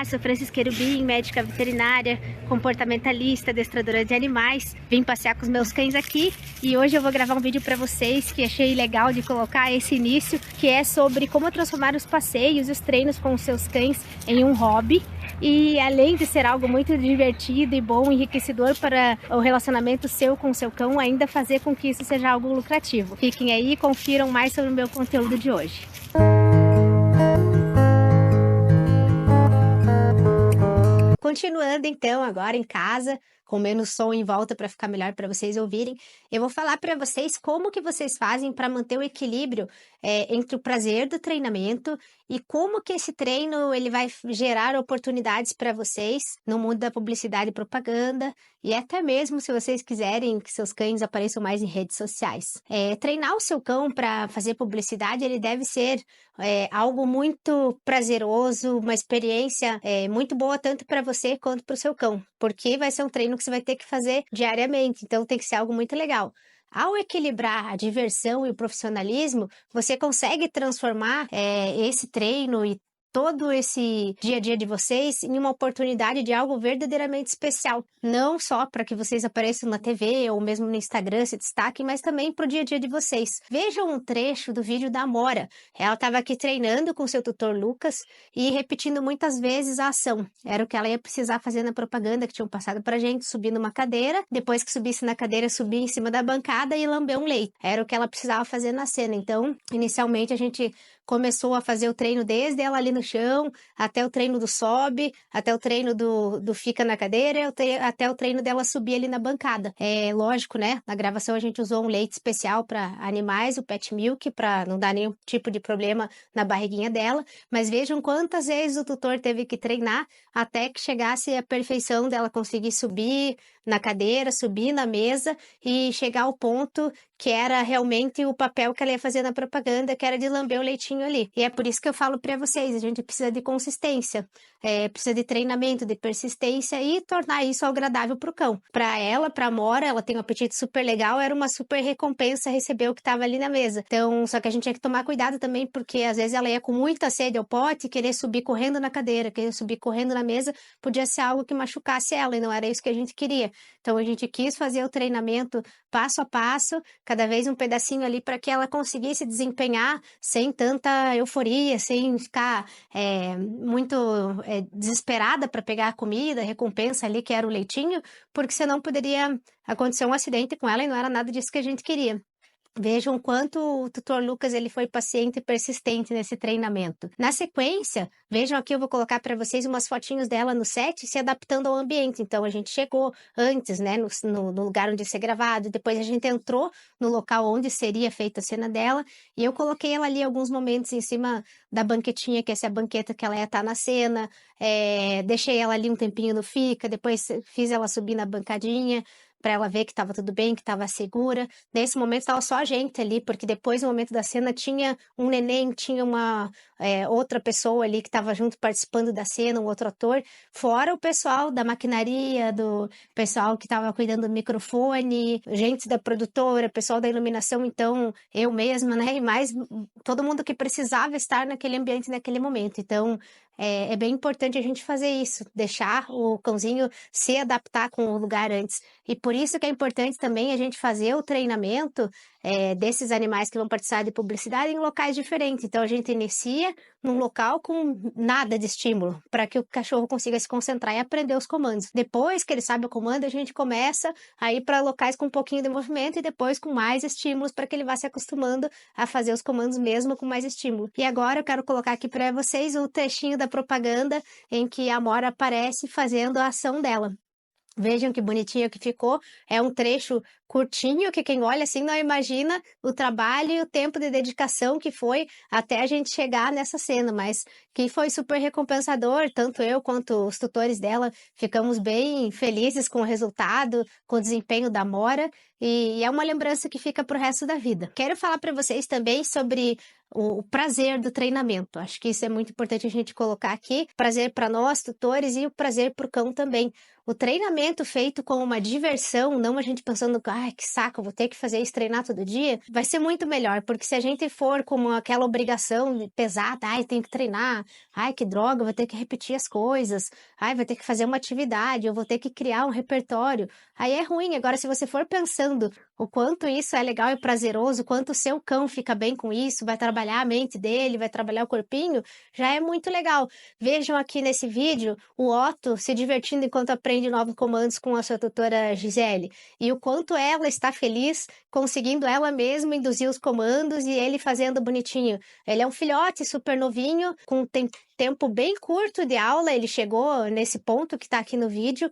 sou Francis Querubim, médica veterinária, comportamentalista, adestradora de animais. Vim passear com os meus cães aqui e hoje eu vou gravar um vídeo para vocês que achei legal de colocar esse início, que é sobre como transformar os passeios e os treinos com os seus cães em um hobby. E além de ser algo muito divertido e bom, enriquecedor para o relacionamento seu com o seu cão, ainda fazer com que isso seja algo lucrativo. Fiquem aí e confiram mais sobre o meu conteúdo de hoje. Continuando então agora em casa, com menos som em volta para ficar melhor para vocês ouvirem, eu vou falar para vocês como que vocês fazem para manter o equilíbrio entre o prazer do treinamento e como que esse treino ele vai gerar oportunidades para vocês no mundo da publicidade e propaganda e até mesmo se vocês quiserem que seus cães apareçam mais em redes sociais. Treinar o seu cão para fazer publicidade ele deve ser algo muito prazeroso, uma experiência muito boa tanto para você quanto para o seu cão, porque vai ser um treino que você vai ter que fazer diariamente, então tem que ser algo muito legal. Ao equilibrar a diversão e o profissionalismo, você consegue transformar esse treino e todo esse dia a dia de vocês em uma oportunidade de algo verdadeiramente especial. Não só para que vocês apareçam na TV ou mesmo no Instagram, se destaquem, mas também para o dia a dia de vocês. Vejam um trecho do vídeo da Amora. Ela estava aqui treinando com seu tutor Lucas e repetindo muitas vezes a ação. Era o que ela ia precisar fazer na propaganda que tinham passado para gente, subir numa cadeira, depois que subisse na cadeira, subir em cima da bancada e lamber um leite. Era o que ela precisava fazer na cena. Então, inicialmente a gente começou a fazer o treino desde ela ali no chão, até o treino do sobe, até o treino do fica na cadeira, até o treino dela subir ali na bancada. Lógico, né? Na gravação a gente usou um leite especial para animais, o Pet Milk, para não dar nenhum tipo de problema na barriguinha dela. Mas vejam quantas vezes o tutor teve que treinar até que chegasse a perfeição dela conseguir subir na cadeira, subir na mesa e chegar ao ponto que era realmente o papel que ela ia fazer na propaganda, que era de lamber o leitinho ali. E é por isso que eu falo para vocês, a gente precisa de consistência, precisa de treinamento, de persistência e tornar isso agradável para o cão. Para ela, para a Amora, ela tem um apetite super legal, era uma super recompensa receber o que estava ali na mesa. Então, só que a gente tinha que tomar cuidado também, porque às vezes ela ia com muita sede ao pote, querer subir correndo na cadeira, querer subir correndo na mesa, podia ser algo que machucasse ela e não era isso que a gente queria. Então, a gente quis fazer o treinamento passo a passo, cada vez um pedacinho ali para que ela conseguisse desempenhar sem tanta euforia, sem ficar muito desesperada para pegar a comida, a recompensa ali que era o leitinho, porque senão poderia acontecer um acidente com ela e não era nada disso que a gente queria. Vejam o quanto o tutor Lucas ele foi paciente e persistente nesse treinamento. Na sequência, vejam aqui, eu vou colocar para vocês umas fotinhos dela no set se adaptando ao ambiente. Então, a gente chegou antes, né, no lugar onde ia ser gravado, depois a gente entrou no local onde seria feita a cena dela e eu coloquei ela ali alguns momentos em cima da banquetinha, que essa é a banqueta que ela ia estar na cena, deixei ela ali um tempinho no fica, depois fiz ela subir na bancadinha, para ela ver que estava tudo bem, que estava segura. Nesse momento estava só a gente ali, porque depois, no momento da cena, tinha um neném, tinha uma outra pessoa ali que estava junto participando da cena, um outro ator, fora o pessoal da maquinaria, do pessoal que estava cuidando do microfone, gente da produtora, pessoal da iluminação, então eu mesma, né, e mais todo mundo que precisava estar naquele ambiente naquele momento. Então, é bem importante a gente fazer isso, deixar o cãozinho se adaptar com o lugar antes. E por isso que é importante também a gente fazer o treinamento desses animais que vão participar de publicidade em locais diferentes. Então, a gente inicia num local com nada de estímulo, para que o cachorro consiga se concentrar e aprender os comandos. Depois que ele sabe o comando, a gente começa a ir para locais com um pouquinho de movimento e depois com mais estímulos para que ele vá se acostumando a fazer os comandos mesmo com mais estímulo. E agora eu quero colocar aqui para vocês o trechinho da propaganda em que a Amora aparece fazendo a ação dela. Vejam que bonitinho que ficou. É um trecho curtinho que quem olha assim não imagina o trabalho e o tempo de dedicação que foi até a gente chegar nessa cena, mas que foi super recompensador, tanto eu quanto os tutores dela ficamos bem felizes com o resultado, com o desempenho da Amora e é uma lembrança que fica pro resto da vida. Quero falar para vocês também sobre o prazer do treinamento. Acho que isso é muito importante a gente colocar aqui. Prazer para nós, tutores, e o prazer para o cão também. O treinamento feito com uma diversão, não a gente pensando, ai, que saco, vou ter que fazer isso, treinar todo dia, vai ser muito melhor, porque se a gente for como aquela obrigação pesada, ai, tenho que treinar, ai, que droga, vou ter que repetir as coisas, ai, vou ter que fazer uma atividade, eu vou ter que criar um repertório, aí é ruim. Agora, se você for pensando o quanto isso é legal e prazeroso, o quanto o seu cão fica bem com isso, vai trabalhar a mente dele, vai trabalhar o corpinho, já é muito legal. Vejam aqui nesse vídeo o Otto se divertindo enquanto aprende novos comandos com a sua tutora Gisele, e o quanto ela está feliz conseguindo ela mesma induzir os comandos e ele fazendo bonitinho. Ele é um filhote super novinho, com tempo bem curto de aula, ele chegou nesse ponto que está aqui no vídeo,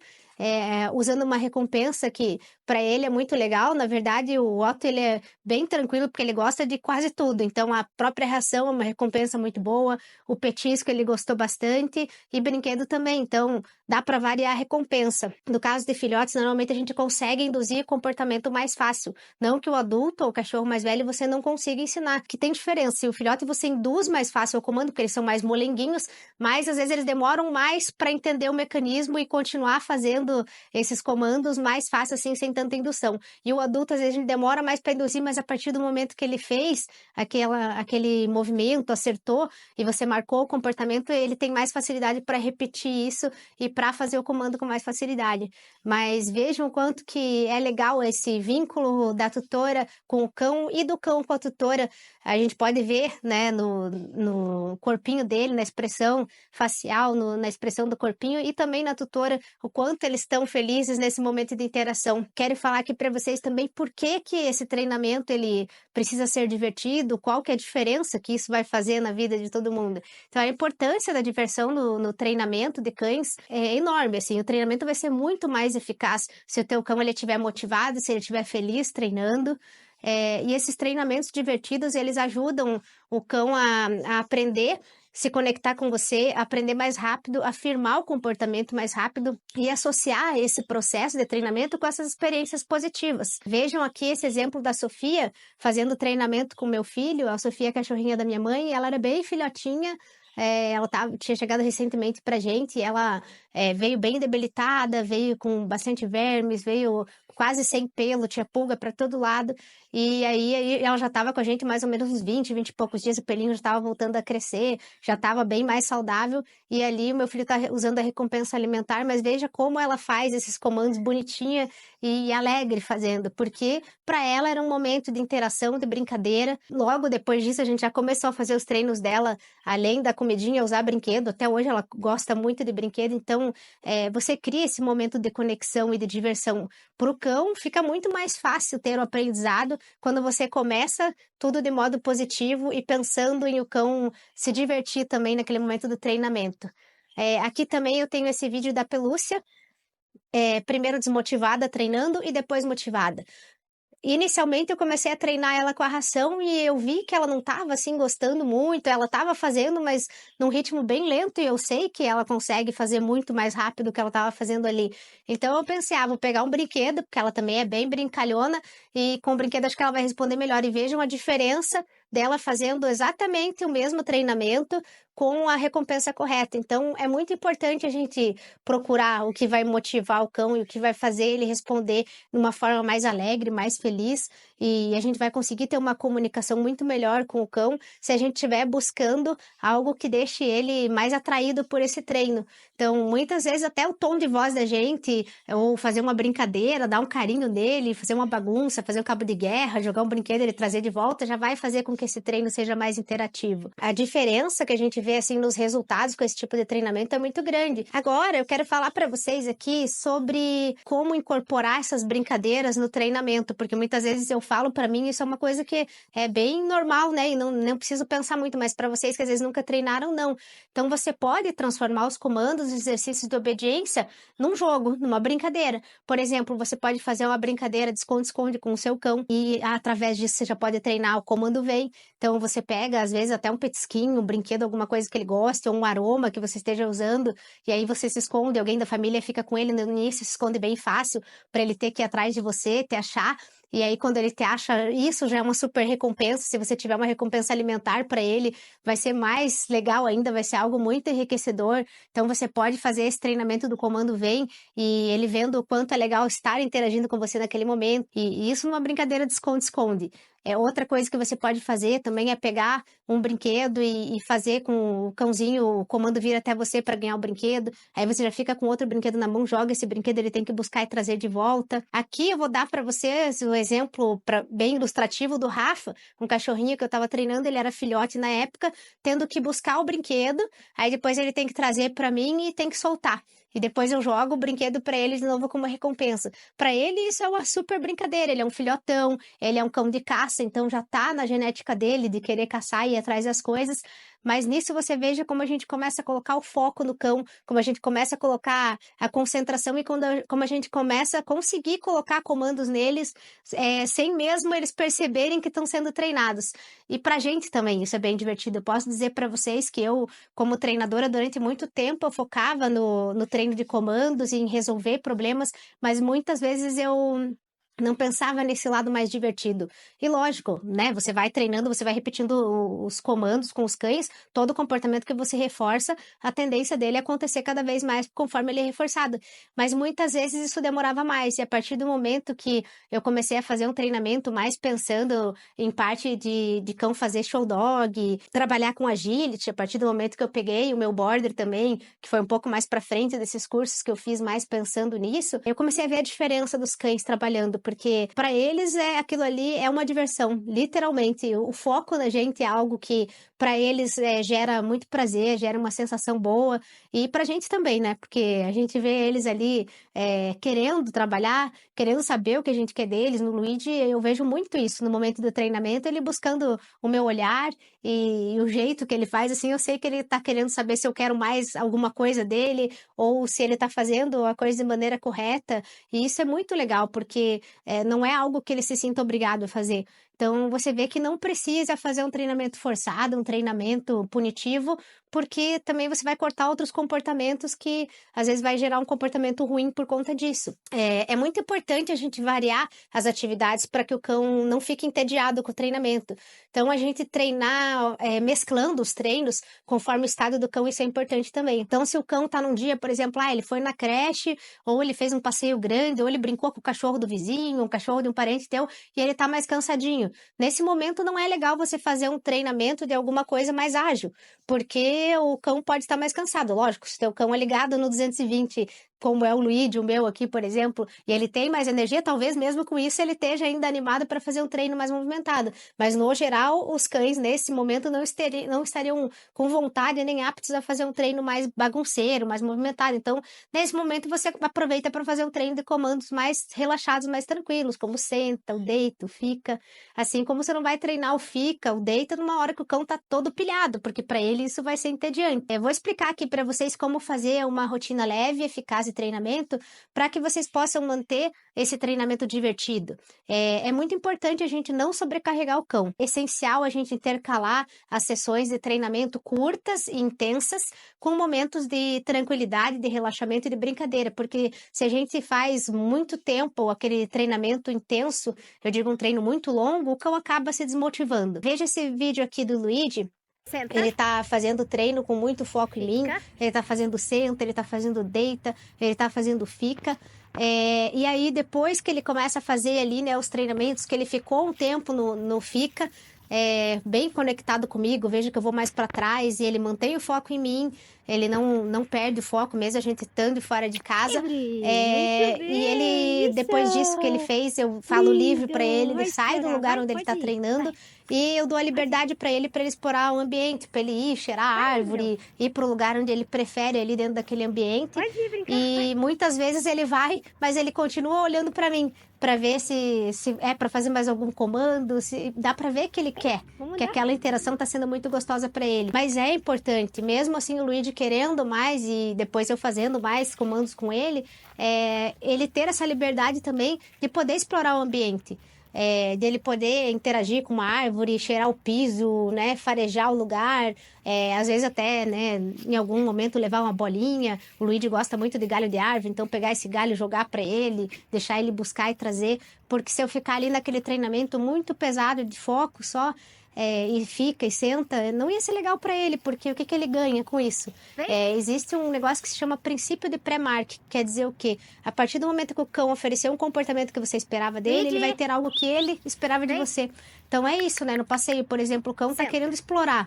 usando uma recompensa que para ele é muito legal. Na verdade, o Otto ele é bem tranquilo porque ele gosta de quase tudo. Então, a própria ração é uma recompensa muito boa, o petisco ele gostou bastante e brinquedo também. Então, dá para variar a recompensa. No caso de filhotes, normalmente a gente consegue induzir comportamento mais fácil. Não que o adulto ou o cachorro mais velho você não consiga ensinar, que tem diferença. Se o filhote você induz mais fácil o comando, porque eles são mais molenguinhos, mas às vezes eles demoram mais para entender o mecanismo e continuar fazendo esses comandos mais fácil assim, sem tanta indução. E o adulto, às vezes, a gente demora mais para induzir, mas a partir do momento que ele fez aquele movimento, acertou, e você marcou o comportamento, ele tem mais facilidade para repetir isso e para fazer o comando com mais facilidade. Mas vejam o quanto que é legal esse vínculo da tutora com o cão e do cão com a tutora. A gente pode ver, né, no corpinho dele, na expressão facial, na expressão do corpinho, e também na tutora, o quanto eles estão felizes nesse momento de interação. Quero falar aqui para vocês também por que esse treinamento ele precisa ser divertido, qual que é a diferença que isso vai fazer na vida de todo mundo. Então, a importância da diversão no treinamento de cães é enorme, assim, o treinamento vai ser muito mais eficaz se o teu cão ele estiver motivado, se ele estiver feliz treinando. E esses treinamentos divertidos, eles ajudam o cão a aprender, se conectar com você, aprender mais rápido, afirmar o comportamento mais rápido e associar esse processo de treinamento com essas experiências positivas. Vejam aqui esse exemplo da Sofia fazendo treinamento com meu filho. A Sofia é a cachorrinha da minha mãe, ela era bem filhotinha. Ela tinha chegado recentemente pra gente e ela veio bem debilitada, veio com bastante vermes, veio quase sem pelo, tinha pulga para todo lado. E aí ela já estava com a gente mais ou menos uns 20 e poucos dias, o pelinho já estava voltando a crescer, já estava bem mais saudável. E ali o meu filho está usando a recompensa alimentar, mas veja como ela faz esses comandos bonitinha e alegre fazendo, porque para ela era um momento de interação, de brincadeira. Logo depois disso, a gente já começou a fazer os treinos dela, além da comidinha, usar brinquedo. Até hoje ela gosta muito de brinquedo, então você cria esse momento de conexão e de diversão. Para o cão, fica muito mais fácil ter o aprendizado quando você começa tudo de modo positivo e pensando em o cão se divertir também naquele momento do treinamento. Aqui também eu tenho esse vídeo da pelúcia, primeiro desmotivada treinando e depois motivada. Inicialmente eu comecei a treinar ela com a ração e eu vi que ela não estava assim gostando muito, ela estava fazendo, mas num ritmo bem lento, e eu sei que ela consegue fazer muito mais rápido do que ela estava fazendo ali. Então eu pensei, vou pegar um brinquedo, porque ela também é bem brincalhona, e com o brinquedo acho que ela vai responder melhor. E vejam a diferença dela fazendo exatamente o mesmo treinamento com a recompensa correta. Então é muito importante a gente procurar o que vai motivar o cão e o que vai fazer ele responder de uma forma mais alegre, mais feliz, e a gente vai conseguir ter uma comunicação muito melhor com o cão se a gente estiver buscando algo que deixe ele mais atraído por esse treino. Então, muitas vezes até o tom de voz da gente, ou fazer uma brincadeira, dar um carinho nele, fazer uma bagunça, fazer um cabo de guerra, jogar um brinquedo, ele trazer de volta, já vai fazer com que esse treino seja mais interativo. A diferença que a gente vê assim nos resultados com esse tipo de treinamento é muito grande. Agora, eu quero falar para vocês aqui sobre como incorporar essas brincadeiras no treinamento, porque muitas vezes eu falo para mim, isso é uma coisa que é bem normal, né? E não preciso pensar muito, mas para vocês que às vezes nunca treinaram, não. Então, você pode transformar os comandos, os exercícios de obediência num jogo, numa brincadeira. Por exemplo, você pode fazer uma brincadeira de esconde-esconde com o seu cão e através disso você já pode treinar o comando vem. Então, você pega, às vezes, até um petisquinho, um brinquedo, alguma coisa que ele goste, ou um aroma que você esteja usando, e aí você se esconde, alguém da família fica com ele no início, se esconde bem fácil, para ele ter que ir atrás de você, te achar. e aí quando ele te acha, isso já é uma super recompensa. Se você tiver uma recompensa alimentar para ele, vai ser mais legal ainda, vai ser algo muito enriquecedor. Então você pode fazer esse treinamento do comando vem, e ele vendo o quanto é legal estar interagindo com você naquele momento. E isso numa brincadeira de esconde-esconde. Outra coisa que você pode fazer também é pegar um brinquedo e fazer com o cãozinho, o comando vir até você para ganhar o brinquedo. Aí você já fica com outro brinquedo na mão, joga esse brinquedo, ele tem que buscar e trazer de volta. Aqui eu vou dar para vocês o exemplo bem ilustrativo do Rafa, um cachorrinho que eu estava treinando, ele era filhote na época, tendo que buscar o brinquedo, aí depois ele tem que trazer para mim e tem que soltar. E depois eu jogo o brinquedo para ele de novo como recompensa. Para ele isso é uma super brincadeira, ele é um filhotão, ele é um cão de caça, então já tá na genética dele de querer caçar e ir atrás das coisas. Mas nisso você veja como a gente começa a colocar o foco no cão, como a gente começa a colocar a concentração e como a gente começa a conseguir colocar comandos neles, sem mesmo eles perceberem que estão sendo treinados. E pra gente também isso é bem divertido. Eu posso dizer para vocês que eu, como treinadora, durante muito tempo eu focava no treino de comandos e em resolver problemas, mas muitas vezes eu não pensava nesse lado mais divertido. E lógico, né? Você vai treinando, você vai repetindo os comandos com os cães, todo o comportamento que você reforça, a tendência dele é acontecer cada vez mais conforme ele é reforçado. Mas muitas vezes isso demorava mais, e a partir do momento que eu comecei a fazer um treinamento mais pensando em parte de cão fazer show dog, trabalhar com agility, a partir do momento que eu peguei o meu border também, que foi um pouco mais para frente desses cursos que eu fiz mais pensando nisso, eu comecei a ver a diferença dos cães trabalhando, porque para eles aquilo ali é uma diversão, literalmente. O foco da gente é algo que para eles gera muito prazer, gera uma sensação boa, e pra gente também, né? Porque a gente vê eles ali querendo trabalhar, querendo saber o que a gente quer deles. No Luigi eu vejo muito isso no momento do treinamento, ele buscando o meu olhar e o jeito que ele faz, assim, eu sei que ele tá querendo saber se eu quero mais alguma coisa dele, ou se ele tá fazendo a coisa de maneira correta, e isso é muito legal, porque não é algo que ele se sinta obrigado a fazer. Então, você vê que não precisa fazer um treinamento forçado, um treinamento punitivo, porque também você vai cortar outros comportamentos que, às vezes, vai gerar um comportamento ruim por conta disso. É muito importante a gente variar as atividades para que o cão não fique entediado com o treinamento. Então, a gente treinar mesclando os treinos conforme o estado do cão, isso é importante também. Então, se o cão tá num dia, por exemplo, ele foi na creche, ou ele fez um passeio grande, ou ele brincou com o cachorro do vizinho, um cachorro de um parente teu, e ele tá mais cansadinho. Nesse momento, não é legal você fazer um treinamento de alguma coisa mais ágil, porque o cão pode estar mais cansado. Lógico, se teu cão é ligado no 220, como é o Luigi, o meu aqui, por exemplo, e ele tem mais energia, talvez mesmo com isso ele esteja ainda animado para fazer um treino mais movimentado. Mas, no geral, os cães, nesse momento, não estariam com vontade nem aptos a fazer um treino mais bagunceiro, mais movimentado. Então, nesse momento, você aproveita para fazer um treino de comandos mais relaxados, mais tranquilos, como senta, o deita, o fica. Assim como você não vai treinar o fica, o deita, numa hora que o cão tá todo pilhado, porque para ele isso vai ser entediante. Eu vou explicar aqui para vocês como fazer uma rotina leve, eficaz de treinamento, para que vocês possam manter esse treinamento divertido. É muito importante a gente não sobrecarregar o cão. É essencial a gente intercalar as sessões de treinamento curtas e intensas com momentos de tranquilidade, de relaxamento e de brincadeira, porque se a gente faz muito tempo aquele treinamento intenso, eu digo um treino muito longo, o cão acaba se desmotivando. Veja esse vídeo aqui do Luigi. Senta. Ele tá fazendo treino com muito foco em mim, ele tá fazendo senta, ele tá fazendo deita, ele tá fazendo fica. E aí, depois que ele começa a fazer ali, né, os treinamentos, que ele ficou um tempo no fica, bem conectado comigo, vejo que eu vou mais para trás e ele mantém o foco em mim, ele não perde o foco, mesmo a gente estando fora de casa. E ele, depois disso que ele fez, eu falo livre para ele sai do lugar onde ele está treinando e eu dou a liberdade para ele explorar o ambiente, para ele ir cheirar a árvore, ir para o lugar onde ele prefere ali dentro daquele ambiente. E muitas vezes ele vai, mas ele continua olhando para mim, para ver se é para fazer mais algum comando, se dá para ver que ele quer, que aquela interação está sendo muito gostosa para ele. Mas é importante, mesmo assim o Luigi querendo mais e depois eu fazendo mais comandos com ele, ele ter essa liberdade também de poder explorar o ambiente. dele poder interagir com uma árvore, cheirar o piso, né, farejar o lugar, às vezes até, né, em algum momento levar uma bolinha. O Luigi gosta muito de galho de árvore, então pegar esse galho, jogar para ele, deixar ele buscar e trazer, porque se eu ficar ali naquele treinamento muito pesado de foco só, e fica e senta, não ia ser legal para ele, porque o que que ele ganha com isso? Existe um negócio que se chama princípio de pré-mark, que quer dizer o quê? A partir do momento que o cão ofereceu um comportamento que você esperava dele, ele vai ter algo que ele esperava de você. Então é isso, né? No passeio, por exemplo, o cão tá querendo explorar.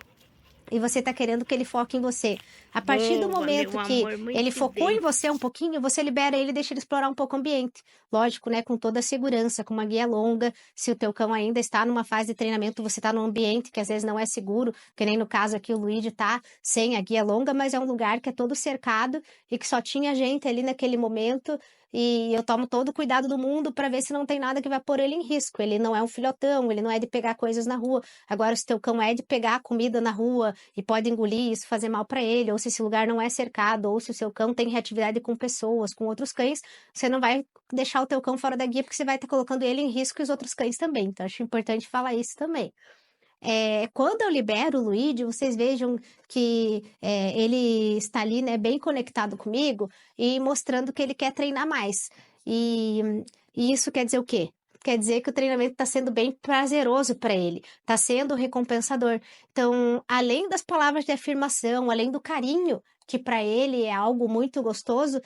E você tá querendo que ele foque em você. A partir do momento que ele focou em você um pouquinho, você libera ele e deixa ele explorar um pouco o ambiente. Lógico, né? Com toda a segurança, com uma guia longa. Se o teu cão ainda está numa fase de treinamento, você tá num ambiente que às vezes não é seguro, que nem no caso aqui o Luigi tá sem a guia longa, mas é um lugar que é todo cercado e que só tinha gente ali naquele momento. E eu tomo todo o cuidado do mundo para ver se não tem nada que vai pôr ele em risco. Ele não é um filhotão, ele não é de pegar coisas na rua. Agora, se teu cão é de pegar comida na rua e pode engolir isso, fazer mal para ele, ou se esse lugar não é cercado, ou se o seu cão tem reatividade com pessoas, com outros cães, você não vai deixar o teu cão fora da guia porque você vai estar colocando ele em risco e os outros cães também. Então, acho importante falar isso também. Quando eu libero o Luigi, vocês vejam que ele está ali, né, bem conectado comigo e mostrando que ele quer treinar mais. E, e isso quer dizer o quê? Quer dizer que o treinamento está sendo bem prazeroso para ele, está sendo recompensador. Então, além das palavras de afirmação, além do carinho, que para ele é algo muito gostoso,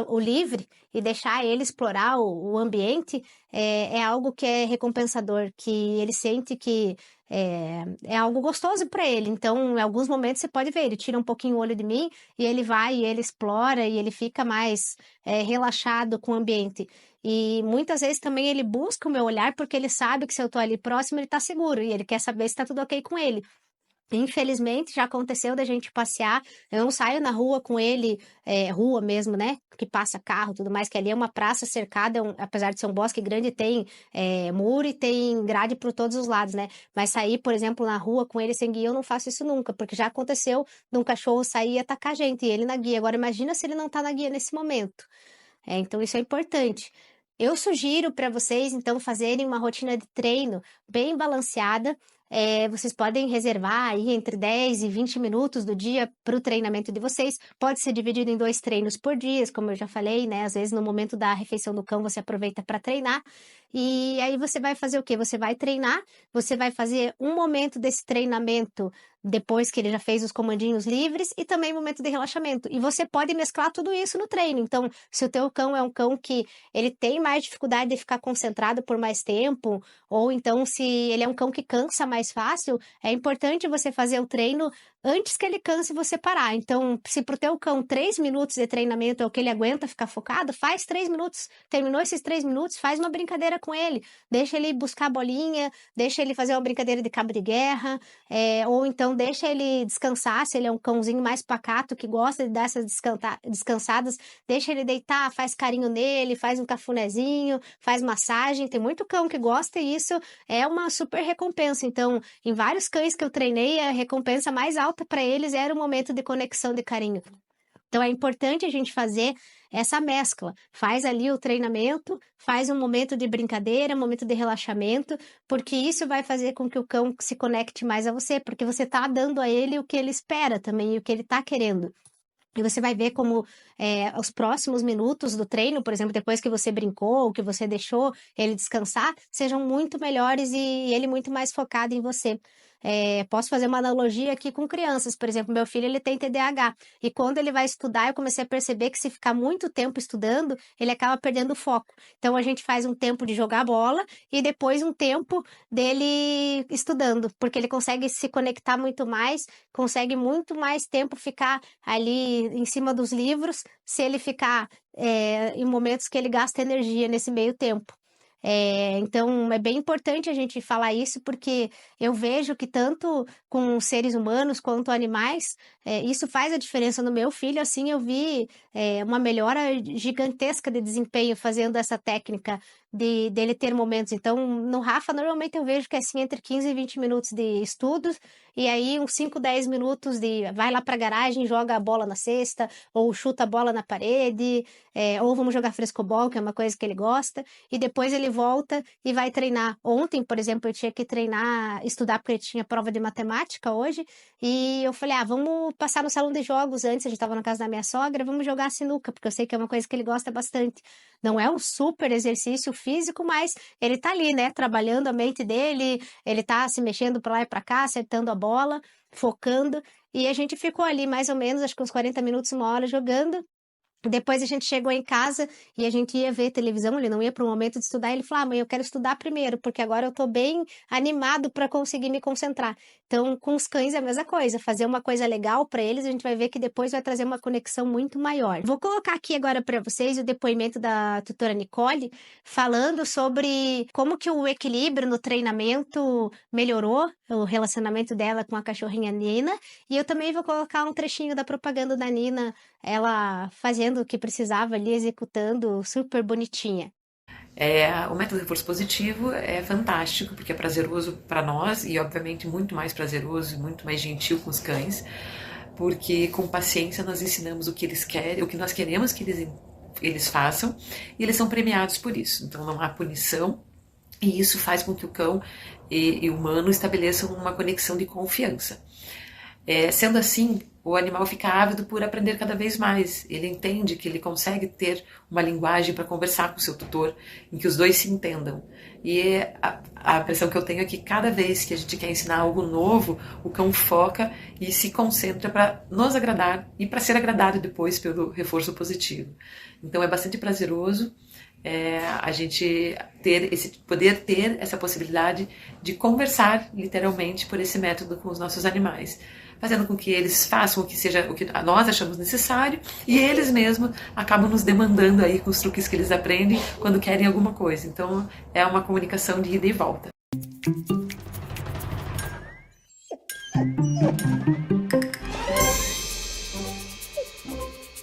o livre e deixar ele explorar o ambiente é algo que é recompensador, que ele sente que é algo gostoso para ele. Então, em alguns momentos você pode ver, ele tira um pouquinho o olho de mim e ele vai e ele explora e ele fica mais relaxado com o ambiente. E muitas vezes também ele busca o meu olhar porque ele sabe que se eu tô ali próximo, ele tá seguro e ele quer saber se tá tudo ok com ele. Infelizmente, já aconteceu da gente passear. Eu não saio na rua com ele, rua mesmo, né? Que passa carro e tudo mais, que ali é uma praça cercada, apesar de ser um bosque grande, tem muro e tem grade por todos os lados, né? Mas sair, por exemplo, na rua com ele sem guia, eu não faço isso nunca, porque já aconteceu de um cachorro sair e atacar a gente, e ele na guia. Agora, imagina se ele não tá na guia nesse momento. Então, isso é importante. Eu sugiro para vocês, então, fazerem uma rotina de treino bem balanceada. Vocês podem reservar aí entre 10 e 20 minutos do dia para o treinamento de vocês. Pode ser dividido em 2 treinos por dia, como eu já falei, né? Às vezes, no momento da refeição do cão, você aproveita para treinar. E aí você vai fazer o quê? Você vai treinar, você vai fazer um momento desse treinamento depois que ele já fez os comandinhos livres e também momento de relaxamento. E você pode mesclar tudo isso no treino. Então, se o teu cão é um cão que ele tem mais dificuldade de ficar concentrado por mais tempo, ou então se ele é um cão que cansa mais fácil, é importante você fazer o treino antes que ele canse e você parar. Então, se pro teu cão 3 minutos de treinamento é o que ele aguenta ficar focado, faz 3 minutos. Terminou esses 3 minutos, faz uma brincadeira com ele. Deixa ele buscar a bolinha, deixa ele fazer uma brincadeira de cabo de guerra, ou então deixa ele descansar, se ele é um cãozinho mais pacato, que gosta de dar essas descansadas, deixa ele deitar, faz carinho nele, faz um cafunézinho, faz massagem. Tem muito cão que gosta e isso é uma super recompensa. Então, em vários cães que eu treinei, a recompensa mais alta para eles era o momento de conexão de carinho. Então é importante a gente fazer essa mescla. Faz ali o treinamento, faz um momento de brincadeira, um momento de relaxamento, porque isso vai fazer com que o cão se conecte mais a você, porque você está dando a ele o que ele espera também, e o que ele está querendo. E você vai ver como os próximos minutos do treino, por exemplo, depois que você brincou, que você deixou ele descansar, sejam muito melhores e ele muito mais focado em você. Posso fazer uma analogia aqui com crianças. Por exemplo, meu filho ele tem TDAH. E quando ele vai estudar, eu comecei a perceber que se ficar muito tempo estudando, ele acaba perdendo o foco. Então a gente faz um tempo de jogar bola e depois um tempo dele estudando, porque ele consegue se conectar muito mais, consegue muito mais tempo ficar ali em cima dos livros, se ele ficar em momentos que ele gasta energia nesse meio tempo. Então, é bem importante a gente falar isso, porque eu vejo que tanto com seres humanos quanto animais, isso faz a diferença no meu filho. Assim, eu vi uma melhora gigantesca de desempenho fazendo essa técnica dele ter momentos. Então, no Rafa, normalmente eu vejo que é assim, entre 15 e 20 minutos de estudos, e aí uns 5, 10 minutos de vai lá pra garagem, joga a bola na cesta, ou chuta a bola na parede, ou vamos jogar frescobol, que é uma coisa que ele gosta, e depois ele volta e vai treinar. Ontem, por exemplo, eu tinha que treinar, estudar porque tinha prova de matemática hoje, e eu falei, vamos passar no salão de jogos antes, a gente tava na casa da minha sogra, vamos jogar sinuca, porque eu sei que é uma coisa que ele gosta bastante. Não é um super exercício físico, mas ele tá ali, né, trabalhando a mente dele, ele tá se mexendo pra lá e pra cá, acertando a bola, focando, e a gente ficou ali mais ou menos, acho que uns 40 minutos, uma hora jogando. Depois a gente chegou em casa e a gente ia ver televisão, ele não ia para o momento de estudar, ele falou: mãe, eu quero estudar primeiro, porque agora eu tô bem animado para conseguir me concentrar. Então, com os cães é a mesma coisa, fazer uma coisa legal para eles, a gente vai ver que depois vai trazer uma conexão muito maior. Vou colocar aqui agora para vocês o depoimento da tutora Nicole, falando sobre como que o equilíbrio no treinamento melhorou o relacionamento dela com a cachorrinha Nina, e eu também vou colocar um trechinho da propaganda da Nina, ela fazendo o que precisava ali, executando, super bonitinha. O método reforço positivo é fantástico, porque é prazeroso para nós e, obviamente, muito mais prazeroso e muito mais gentil com os cães, porque com paciência nós ensinamos o que eles querem, o que nós queremos que eles façam, e eles são premiados por isso. Então não há punição, e isso faz com que o cão e o humano estabeleçam uma conexão de confiança. Sendo assim, o animal fica ávido por aprender cada vez mais. Ele entende que ele consegue ter uma linguagem para conversar com o seu tutor, em que os dois se entendam. E a impressão que eu tenho é que cada vez que a gente quer ensinar algo novo, o cão foca e se concentra para nos agradar e para ser agradado depois pelo reforço positivo. Então é bastante prazeroso a gente poder ter essa possibilidade de conversar literalmente por esse método com os nossos animais, fazendo com que eles façam o que nós achamos necessário, e eles mesmos acabam nos demandando aí com os truques que eles aprendem quando querem alguma coisa. Então é uma comunicação de ida e volta.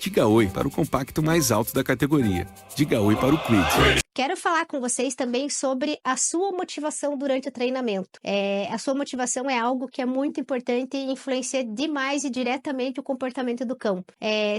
Diga oi para o compacto mais alto da categoria. Diga oi para o Quid. Quero falar com vocês também sobre a sua motivação durante o treinamento. A sua motivação é algo que é muito importante e influencia demais e diretamente o comportamento do cão.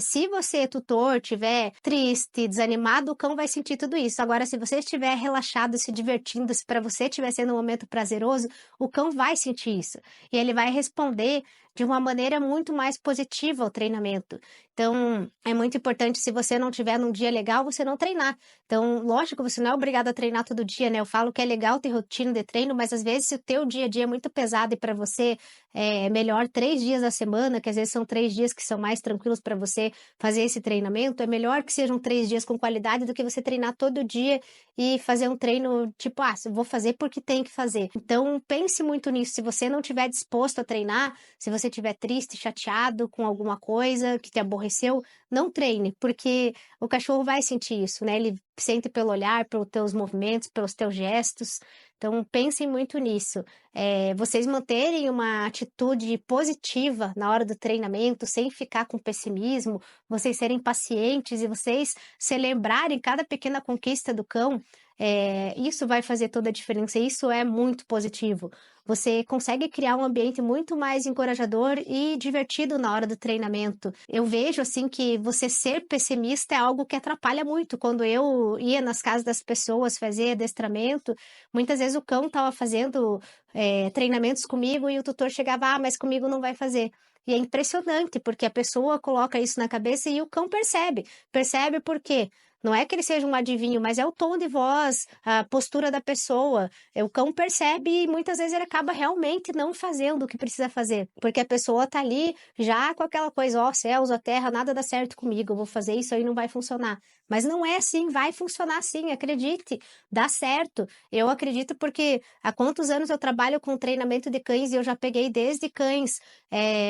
Se você, tutor, estiver triste, desanimado, o cão vai sentir tudo isso. Agora, se você estiver relaxado, se divertindo, se para você estiver sendo um momento prazeroso, o cão vai sentir isso. E ele vai responder de uma maneira muito mais positiva ao treinamento. Então, é muito importante, se você não tiver num dia legal, você não treinar. Então, lógico, você não é obrigado a treinar todo dia, né? Eu falo que é legal ter rotina de treino, mas às vezes se o teu dia a dia é muito pesado e para você é melhor 3 dias da semana, que às vezes são 3 dias que são mais tranquilos para você fazer esse treinamento, é melhor que sejam 3 dias com qualidade do que você treinar todo dia e fazer um treino tipo, vou fazer porque tem que fazer. Então, pense muito nisso. Se você não estiver disposto a treinar, se você estiver triste, chateado com alguma coisa que te aborreceu, não treine, porque o cachorro vai sentir isso, né? Ele sente pelo olhar, pelos teus movimentos, pelos teus gestos. Então, pensem muito nisso. Vocês manterem uma atitude positiva na hora do treinamento, sem ficar com pessimismo, vocês serem pacientes e vocês celebrarem cada pequena conquista do cão, isso vai fazer toda a diferença. Isso é muito positivo. Você consegue criar um ambiente muito mais encorajador e divertido na hora do treinamento. Eu vejo, assim, que você ser pessimista é algo que atrapalha muito. Quando eu ia nas casas das pessoas fazer adestramento, muitas vezes o cão estava fazendo treinamentos comigo e o tutor chegava, mas comigo não vai fazer. E é impressionante, porque a pessoa coloca isso na cabeça e o cão percebe. Percebe por quê? Não é que ele seja um adivinho, mas é o tom de voz, a postura da pessoa. O cão percebe e muitas vezes ele acaba realmente não fazendo o que precisa fazer. Porque a pessoa tá ali já com aquela coisa, céus, ó terra, nada dá certo comigo, eu vou fazer isso aí, não vai funcionar. Mas não é assim, vai funcionar sim, acredite, dá certo. Eu acredito porque há quantos anos eu trabalho com treinamento de cães e eu já peguei desde cães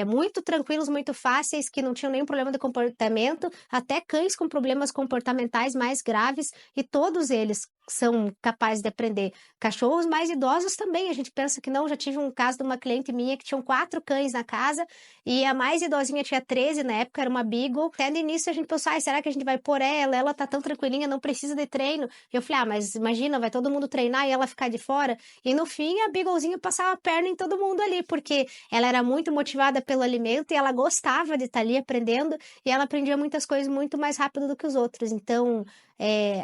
muito tranquilos, muito fáceis, que não tinham nenhum problema de comportamento, até cães com problemas comportamentais mais graves, e todos eles são capazes de aprender. Cachorros mais idosos também, a gente pensa que não. Já tive um caso de uma cliente minha que tinham 4 cães na casa e a mais idosinha tinha 13 na época, era uma Beagle. Até no início a gente pensou, será que a gente vai pôr ela? Ela tá tão tranquilinha, não precisa de treino. E eu falei, mas imagina, vai todo mundo treinar e ela ficar de fora. E no fim a Beaglezinha passava a perna em todo mundo ali, porque ela era muito motivada pelo alimento e ela gostava de estar ali aprendendo e ela aprendia muitas coisas muito mais rápido do que os outros. Então,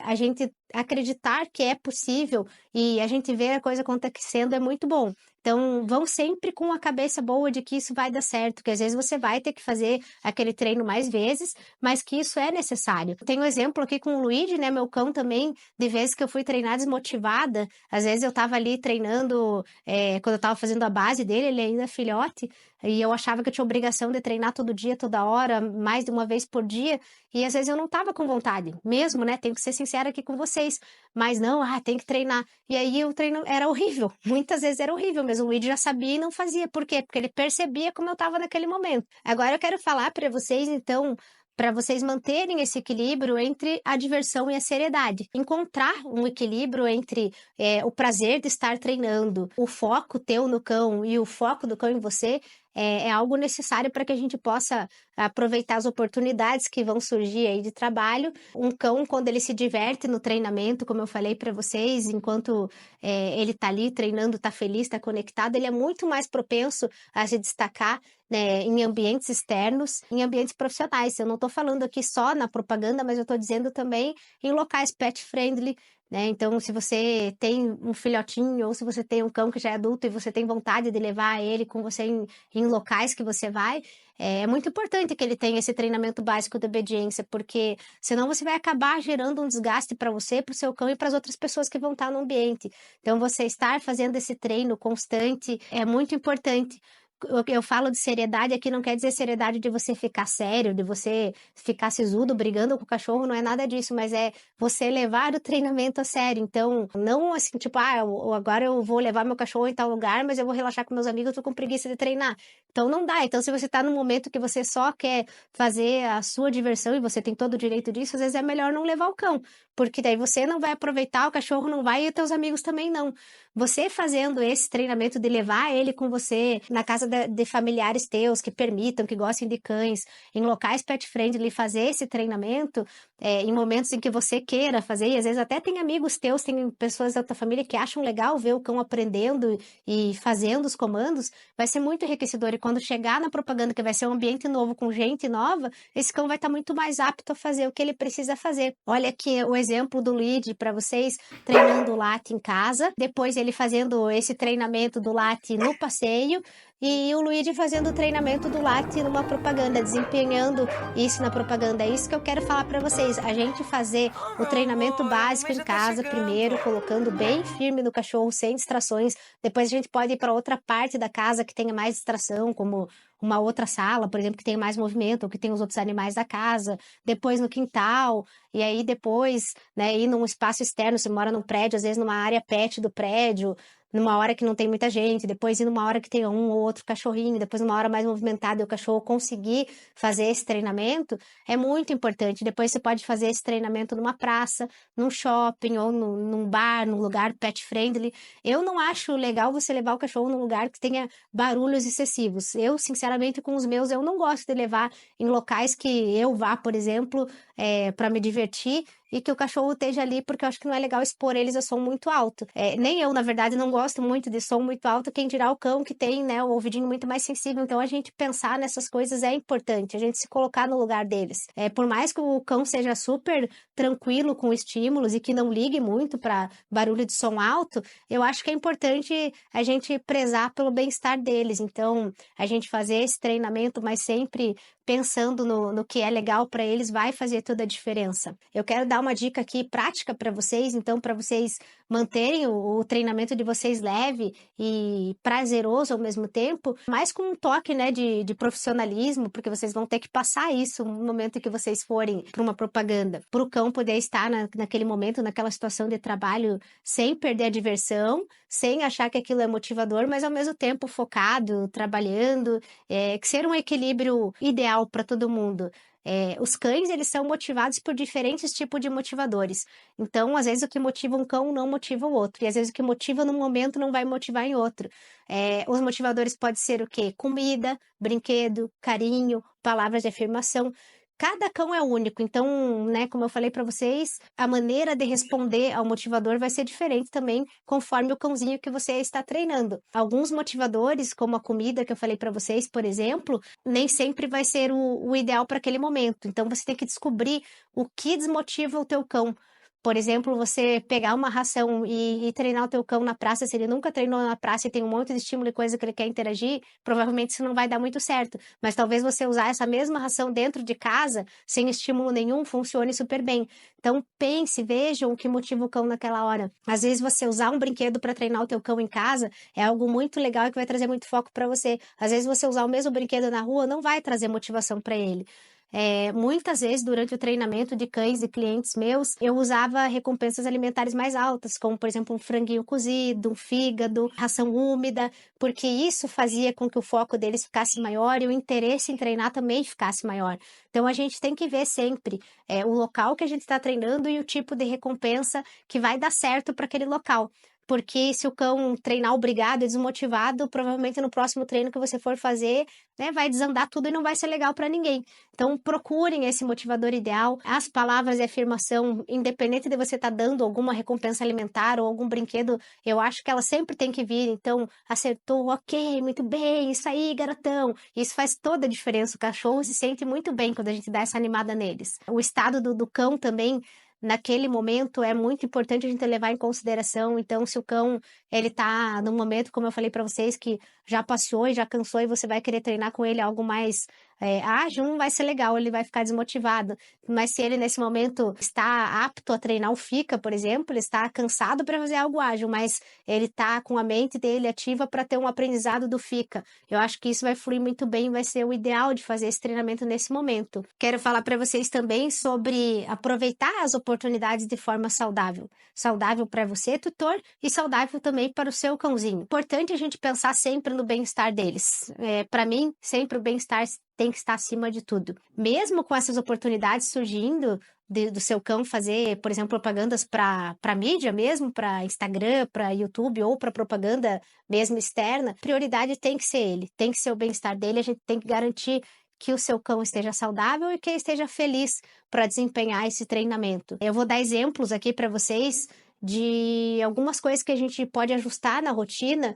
a gente acreditar que é possível e a gente ver a coisa acontecendo é muito bom. Então, vão sempre com a cabeça boa de que isso vai dar certo, que às vezes você vai ter que fazer aquele treino mais vezes, mas que isso é necessário. Tenho um exemplo aqui com o Luigi, né, meu cão também, de vezes que eu fui treinar desmotivada, às vezes eu tava ali treinando, quando eu tava fazendo a base dele, ele ainda é filhote, e eu achava que eu tinha obrigação de treinar todo dia, toda hora, mais de uma vez por dia, e às vezes eu não tava com vontade, mesmo, né, tenho que ser sincera aqui com vocês, mas não, tem que treinar. E aí o treino era horrível, muitas vezes era horrível, mas o Luigi já sabia e não fazia. Por quê? Porque ele percebia como eu estava naquele momento. Agora eu quero falar para vocês, então, para vocês manterem esse equilíbrio entre a diversão e a seriedade. Encontrar um equilíbrio entre o prazer de estar treinando, o foco teu no cão e o foco do cão em você é algo necessário para que a gente possa aproveitar as oportunidades que vão surgir aí de trabalho. Um cão, quando ele se diverte no treinamento, como eu falei para vocês, enquanto ele está ali treinando, está feliz, está conectado, ele é muito mais propenso a se destacar, né, em ambientes externos, em ambientes profissionais. Eu não estou falando aqui só na propaganda, mas eu estou dizendo também em locais pet friendly, né? Então, se você tem um filhotinho ou se você tem um cão que já é adulto e você tem vontade de levar ele com você em locais que você vai, é muito importante que ele tenha esse treinamento básico de obediência, porque senão você vai acabar gerando um desgaste para você, para o seu cão e para as outras pessoas que vão estar no ambiente. Então, você estar fazendo esse treino constante é muito importante. Eu falo de seriedade aqui, não quer dizer seriedade de você ficar sério, de você ficar sisudo brigando com o cachorro, não é nada disso, mas é você levar o treinamento a sério. Então, não assim, tipo, agora eu vou levar meu cachorro em tal lugar, mas eu vou relaxar com meus amigos, eu tô com preguiça de treinar. Então, não dá. Então, se você tá num momento que você só quer fazer a sua diversão e você tem todo o direito disso, às vezes é melhor não levar o cão, porque daí você não vai aproveitar, o cachorro não vai e os teus amigos também não. Você fazendo esse treinamento de levar ele com você na casa de familiares teus que permitam, que gostem de cães, em locais pet friendly, fazer esse treinamento em momentos em que você queira fazer, e às vezes até tem amigos teus, tem pessoas da tua família que acham legal ver o cão aprendendo e fazendo os comandos, vai ser muito enriquecedor. E quando chegar na propaganda, que vai ser um ambiente novo com gente nova, esse cão vai estar muito mais apto a fazer o que ele precisa fazer. Olha aqui o exemplo do Luigi para vocês, treinando o latte em casa, depois ele fazendo esse treinamento do latte no passeio, e o Luigi fazendo o treinamento do latte numa propaganda, desempenhando isso na propaganda. É isso que eu quero falar para vocês. A gente fazer o treinamento básico em casa primeiro, colocando bem firme no cachorro, sem distrações. Depois a gente pode ir para outra parte da casa que tenha mais distração, como uma outra sala, por exemplo, que tenha mais movimento, ou que tenha os outros animais da casa. Depois no quintal, e aí depois, né, ir num espaço externo. Você mora num prédio, às vezes numa área pet do prédio, numa hora que não tem muita gente, depois ir numa hora que tem um ou outro cachorrinho, depois numa hora mais movimentada e o cachorro conseguir fazer esse treinamento, é muito importante. Depois você pode fazer esse treinamento numa praça, num shopping ou num bar, num lugar pet friendly. Eu não acho legal você levar o cachorro num lugar que tenha barulhos excessivos. Eu, sinceramente, com os meus, eu não gosto de levar em locais que eu vá, por exemplo, para me divertir, e que o cachorro esteja ali, porque eu acho que não é legal expor eles a som muito alto. Nem eu, na verdade, não gosto muito de som muito alto, quem dirá o cão que tem, né, o ouvidinho muito mais sensível. Então, a gente pensar nessas coisas é importante, a gente se colocar no lugar deles. Por mais que o cão seja super tranquilo com estímulos e que não ligue muito para barulho de som alto, eu acho que é importante a gente prezar pelo bem-estar deles. Então, a gente fazer esse treinamento, mas sempre pensando no que é legal para eles, vai fazer toda a diferença. Eu quero dar uma dica aqui prática para vocês, então, para vocês manterem o treinamento de vocês leve e prazeroso ao mesmo tempo, mas com um toque, né, de profissionalismo, porque vocês vão ter que passar isso no momento que vocês forem para uma propaganda, para o cão poder estar naquele momento, naquela situação de trabalho, sem perder a diversão, sem achar que aquilo é motivador, mas ao mesmo tempo focado, trabalhando, que ser um equilíbrio ideal para todo mundo. Os cães, eles são motivados por diferentes tipos de motivadores. Então, às vezes, o que motiva um cão não motiva o outro. E às vezes o que motiva num momento não vai motivar em outro. Os motivadores podem ser o quê? Comida, brinquedo, carinho, palavras de afirmação. Cada cão é único, então, né, como eu falei para vocês, a maneira de responder ao motivador vai ser diferente também, conforme o cãozinho que você está treinando. Alguns motivadores, como a comida que eu falei para vocês, por exemplo, nem sempre vai ser o ideal para aquele momento. Então, você tem que descobrir o que desmotiva o teu cão. Por exemplo, você pegar uma ração e treinar o teu cão na praça, se ele nunca treinou na praça e tem um monte de estímulo e coisa que ele quer interagir, provavelmente isso não vai dar muito certo. Mas talvez você usar essa mesma ração dentro de casa, sem estímulo nenhum, funcione super bem. Então pense, vejam o que motiva o cão naquela hora. Às vezes você usar um brinquedo para treinar o teu cão em casa é algo muito legal e que vai trazer muito foco para você. Às vezes você usar o mesmo brinquedo na rua não vai trazer motivação para ele. Muitas vezes, durante o treinamento de cães e clientes meus, eu usava recompensas alimentares mais altas, como, por exemplo, um franguinho cozido, um fígado, ração úmida, porque isso fazia com que o foco deles ficasse maior e o interesse em treinar também ficasse maior. Então, a gente tem que ver sempre o local que a gente está treinando e o tipo de recompensa que vai dar certo para aquele local. Porque se o cão treinar obrigado e desmotivado, provavelmente no próximo treino que você for fazer, né, vai desandar tudo e não vai ser legal para ninguém. Então, procurem esse motivador ideal. As palavras de afirmação, independente de você estar dando alguma recompensa alimentar ou algum brinquedo, eu acho que ela sempre tem que vir. Então, acertou, ok, muito bem, isso aí, garotão. Isso faz toda a diferença. O cachorro se sente muito bem quando a gente dá essa animada neles. O estado do cão também, naquele momento, é muito importante a gente levar em consideração. Então, se o cão, ele tá num momento, como eu falei para vocês, que já passeou e já cansou e você vai querer treinar com ele algo mais ágil, não vai ser legal, ele vai ficar desmotivado. Mas se ele, nesse momento, está apto a treinar o FICA, por exemplo, ele está cansado para fazer algo ágil, mas ele está com a mente dele ativa para ter um aprendizado do FICA. Eu acho que isso vai fluir muito bem, vai ser o ideal de fazer esse treinamento nesse momento. Quero falar para vocês também sobre aproveitar as oportunidades de forma saudável. Saudável para você, tutor, e saudável também para o seu cãozinho. Importante a gente pensar sempre no bem-estar deles. Para mim, sempre o bem-estar tem que estar acima de tudo. Mesmo com essas oportunidades surgindo do seu cão fazer, por exemplo, propagandas para mídia mesmo, para Instagram, para YouTube ou para propaganda mesmo externa, prioridade tem que ser ele, tem que ser o bem-estar dele, a gente tem que garantir que o seu cão esteja saudável e que ele esteja feliz para desempenhar esse treinamento. Eu vou dar exemplos aqui para vocês de algumas coisas que a gente pode ajustar na rotina,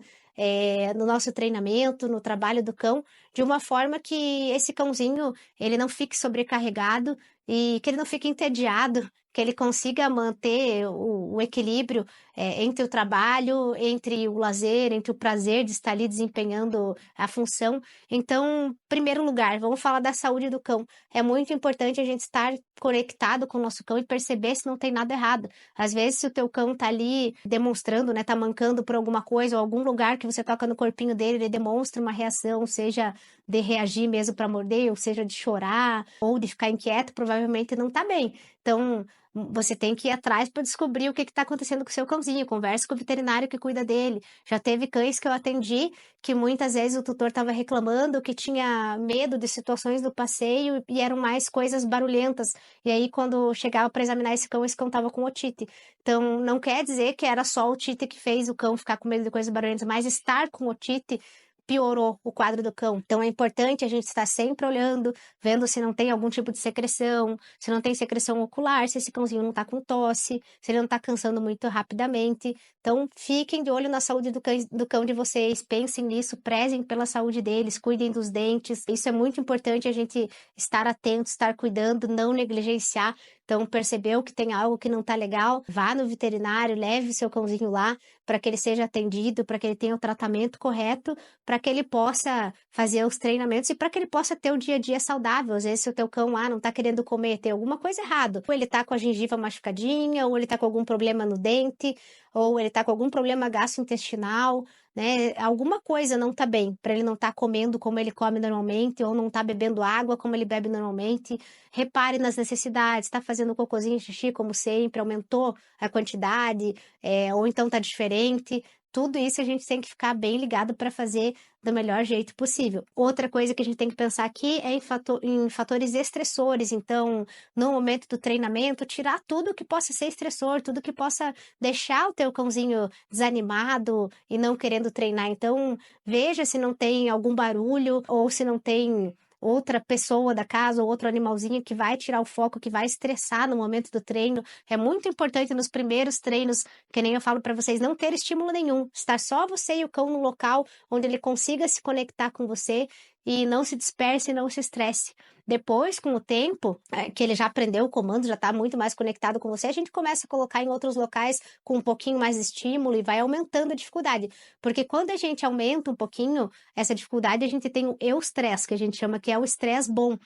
no nosso treinamento, no trabalho do cão, de uma forma que esse cãozinho ele não fique sobrecarregado e que ele não fique entediado, que ele consiga manter o equilíbrio entre o trabalho, entre o lazer, entre o prazer de estar ali desempenhando a função. Então, em primeiro lugar, vamos falar da saúde do cão. É muito importante a gente estar conectado com o nosso cão e perceber se não tem nada errado. Às vezes, se o teu cão tá ali demonstrando, né, tá mancando por alguma coisa, ou algum lugar que você toca no corpinho dele, ele demonstra uma reação, seja de reagir mesmo para morder, ou seja de chorar, ou de ficar inquieto, provavelmente não tá bem. Então, você tem que ir atrás para descobrir o que está acontecendo com o seu cãozinho. Converse com o veterinário que cuida dele. Já teve cães que eu atendi que muitas vezes o tutor estava reclamando que tinha medo de situações do passeio e eram mais coisas barulhentas. E aí, quando chegava para examinar esse cão estava com otite. Então, não quer dizer que era só o otite que fez o cão ficar com medo de coisas barulhentas, mas estar com otite piorou o quadro do cão. Então é importante a gente estar sempre olhando, vendo se não tem algum tipo de secreção, se não tem secreção ocular, se esse cãozinho não está com tosse, se ele não está cansando muito rapidamente. Então fiquem de olho na saúde do cão de vocês, pensem nisso, prezem pela saúde deles, cuidem dos dentes. Isso é muito importante, a gente estar atento, estar cuidando, não negligenciar. Então, percebeu que tem algo que não está legal, vá no veterinário, leve o seu cãozinho lá para que ele seja atendido, para que ele tenha o tratamento correto, para que ele possa fazer os treinamentos e para que ele possa ter um dia a dia saudável. Às vezes, se o teu cão lá não está querendo comer, tem alguma coisa errada. Ou ele está com a gengiva machucadinha, ou ele está com algum problema no dente, ou ele está com algum problema gastrointestinal, né? Alguma coisa não está bem, para ele não estar comendo como ele come normalmente, ou não estar bebendo água como ele bebe normalmente. Repare nas necessidades, está fazendo cocôzinho, xixi como sempre, aumentou a quantidade, ou então está diferente. tudo isso a gente tem que ficar bem ligado para fazer do melhor jeito possível. Outra coisa que a gente tem que pensar aqui é em fatores estressores. Então, no momento do treinamento, tirar tudo que possa ser estressor, tudo que possa deixar o teu cãozinho desanimado e não querendo treinar. Então, veja se não tem algum barulho ou se não tem outra pessoa da casa ou outro animalzinho que vai tirar o foco, que vai estressar no momento do treino. É muito importante nos primeiros treinos, que nem eu falo para vocês, não ter estímulo nenhum. Estar só você e o cão no local onde ele consiga se conectar com você e não se disperse e não se estresse. Depois, com o tempo, que ele já aprendeu o comando, já está muito mais conectado com você, a gente começa a colocar em outros locais com um pouquinho mais de estímulo e vai aumentando a dificuldade. Porque quando a gente aumenta um pouquinho essa dificuldade, a gente tem o eustress, que a gente chama que é o estresse bom.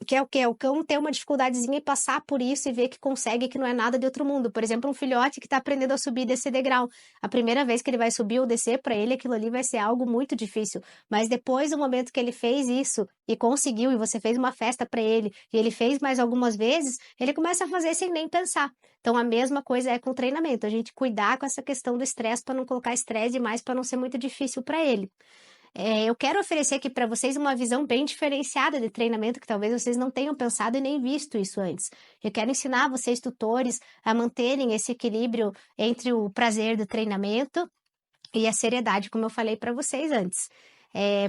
Que é o quê? É o cão ter uma dificuldadezinha e passar por isso e ver que consegue, que não é nada de outro mundo. Por exemplo, um filhote que está aprendendo a subir e descer degrau. A primeira vez que ele vai subir ou descer, para ele aquilo ali vai ser algo muito difícil. Mas depois do momento que ele fez isso e conseguiu, e você fez uma festa para ele, e ele fez mais algumas vezes, ele começa a fazer sem nem pensar. Então a mesma coisa é com o treinamento. A gente cuidar com essa questão do estresse para não colocar estresse demais, para não ser muito difícil para ele. Eu quero oferecer aqui para vocês uma visão bem diferenciada de treinamento, que talvez vocês não tenham pensado e nem visto isso antes. Eu quero ensinar vocês, tutores, a manterem esse equilíbrio entre o prazer do treinamento e a seriedade, como eu falei para vocês antes.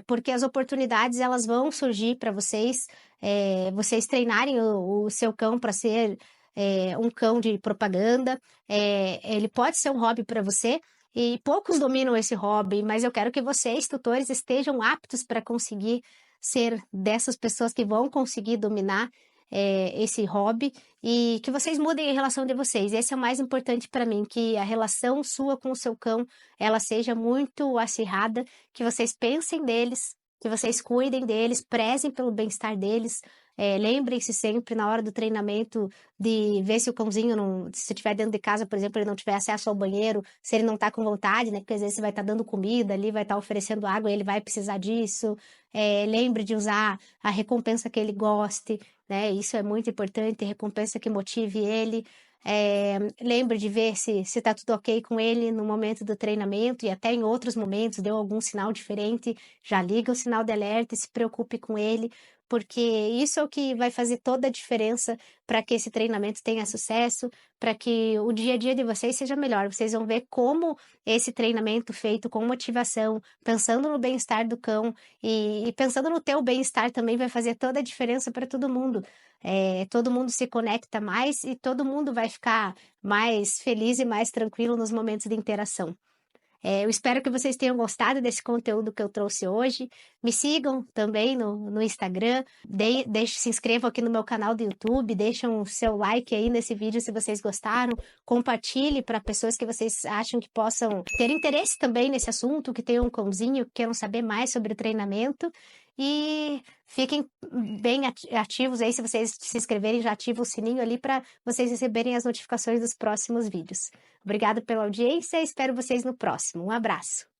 Porque as oportunidades elas vão surgir para vocês, vocês treinarem o seu cão para ser um cão de propaganda. Ele pode ser um hobby para você, e poucos dominam esse hobby, mas eu quero que vocês, tutores, estejam aptos para conseguir ser dessas pessoas que vão conseguir dominar esse hobby e que vocês mudem a relação de vocês. Esse é o mais importante para mim, que a relação sua com o seu cão, ela seja muito acirrada, que vocês pensem neles, que vocês cuidem deles, prezem pelo bem-estar deles. Lembrem-se sempre, na hora do treinamento, de ver se o cãozinho, se estiver dentro de casa, por exemplo, ele não tiver acesso ao banheiro, se ele não está com vontade, né? Porque às vezes você vai estar dando comida ali, vai estar oferecendo água, ele vai precisar disso. Lembre de usar a recompensa que ele goste, né? Isso é muito importante, recompensa que motive ele. Lembre de ver se está tudo ok com ele no momento do treinamento e até em outros momentos, deu algum sinal diferente, já liga o sinal de alerta e se preocupe com ele, porque isso é o que vai fazer toda a diferença para que esse treinamento tenha sucesso, para que o dia a dia de vocês seja melhor. Vocês vão ver como esse treinamento feito com motivação, pensando no bem-estar do cão e pensando no teu bem-estar também vai fazer toda a diferença para todo mundo. Todo mundo se conecta mais e todo mundo vai ficar mais feliz e mais tranquilo nos momentos de interação. Eu espero que vocês tenham gostado desse conteúdo que eu trouxe hoje. Me sigam também no Instagram, se inscrevam aqui no meu canal do YouTube, deixem o seu like aí nesse vídeo se vocês gostaram, compartilhe para pessoas que vocês acham que possam ter interesse também nesse assunto, que tenham um cãozinho, que queiram saber mais sobre o treinamento. E fiquem bem ativos aí, se vocês se inscreverem, já ativa o sininho ali para vocês receberem as notificações dos próximos vídeos. Obrigada pela audiência e espero vocês no próximo. Um abraço!